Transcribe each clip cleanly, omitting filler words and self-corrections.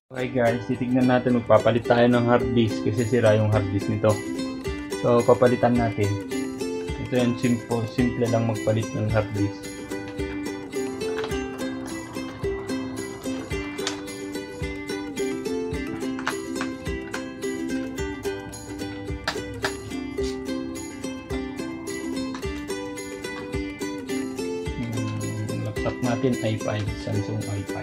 Okay guys, titignan natin, magpapalit tayo ng hard disk kasi sira yung hard disk nito. So papalitan natin. Ito yung simple lang magpalit ng hard disk. Yung laptop natin i5, Samsung i5.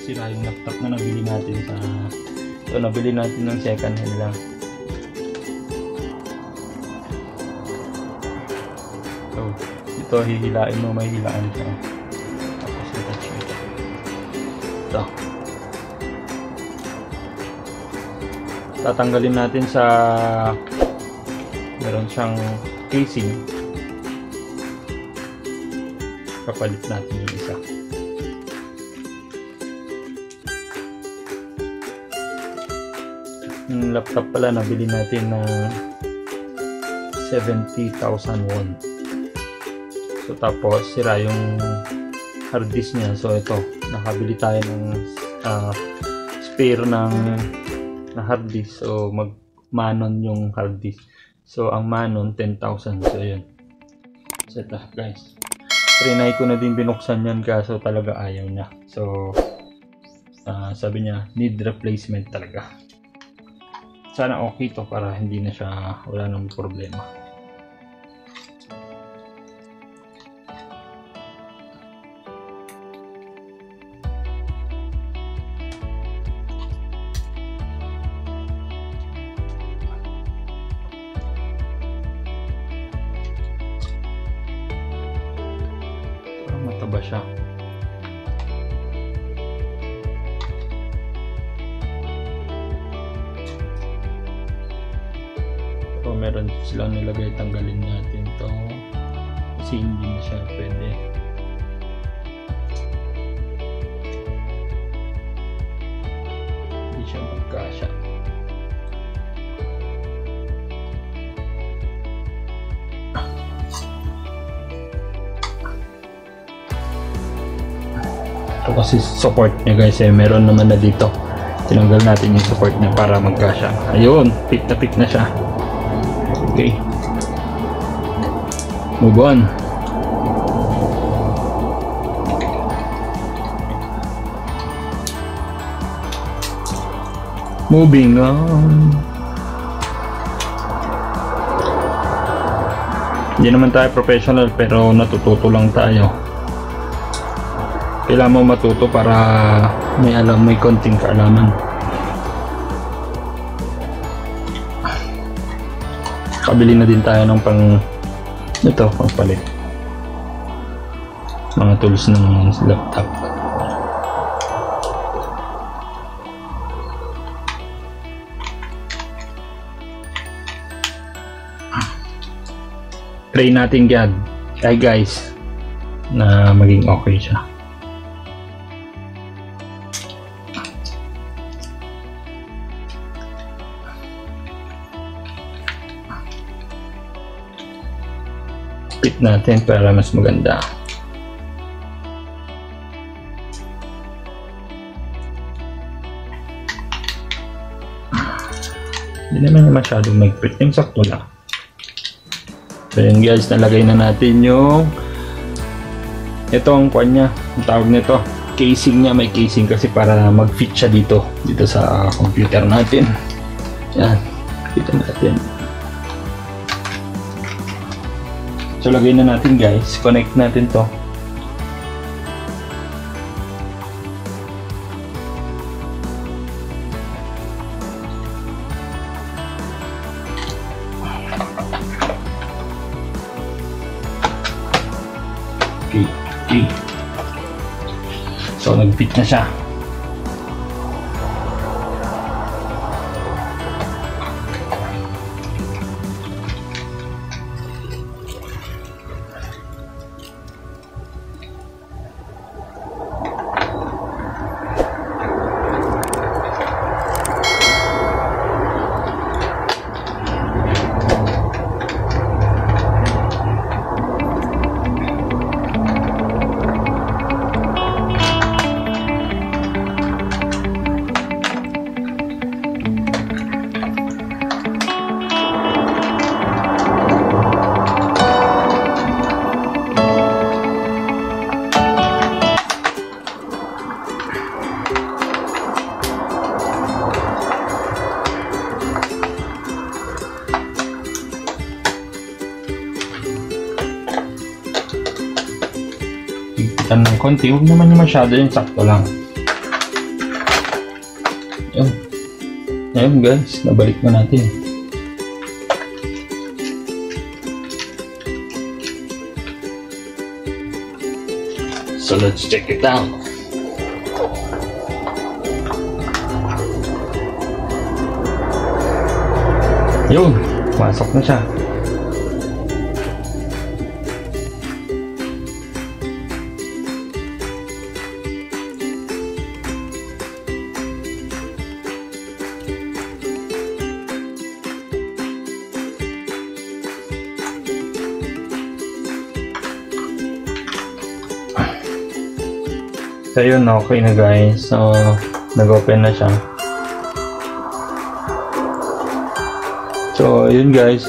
Sira yung laptop na nabili natin nabili natin ng second hand lang. So ito hihilain mo, may hilaan siya. Tapos i-touch ito. Tatanggalin natin sa meron siyang casing. Kapalit natin yung isa. Yung laptop pala nabili natin ng 70,000 won. So tapos sira yung hard disk niya. So ito, nakabili tayo ng spare na hard disk. So mag-manon yung hard disk. So ang manon 10,000. So yun. So ito guys, trinay ko na din binuksan yan kaso talaga ayaw niya. So sabi niya need replacement talaga. Sana okay to para hindi na siya, wala nang problema. Parang mataba siya. So meron silang nilagay, tanggalin natin to kasi hindi na siya pwede. Hindi siya magkasya. Ito kasi support niya guys, meron naman na dito. Tinanggal natin yung support niya para magkasya. Ayun, fit na siya. Okay, move on. Moving on. Hindi naman tayo professional pero natututo lang tayo. Kailangan mo matuto para may konting kaalaman. Kabili na din tayo ng pangpalit mga tools ng laptop. Try natin yan guys na maging okay siya. Fit natin para mas maganda. Hindi naman masyadong mag-fit, yung sakto lang. So yun guys, nalagay na natin yung ito ang kuwan niya, ang tawag nito casing niya. May casing kasi para mag-fit siya dito sa computer natin. Yan, kita natin. So lagay na natin guys, connect natin to. Okay. So nag-fit na siya. balikan ng konti. Huwag naman yung masyado, yung sakto lang. Yun. Ayun guys, nabalik na natin. So let's check it out. Yun, pasok na siya. So yun, okay na guys. So nag-open na siya. So yun guys,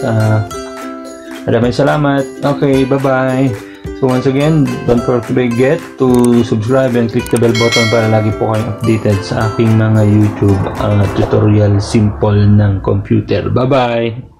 maraming salamat. Okay, bye-bye. So once again, don't forget to subscribe and click the bell button para lagi po kayong updated sa aking mga YouTube tutorial simple ng computer. Bye-bye!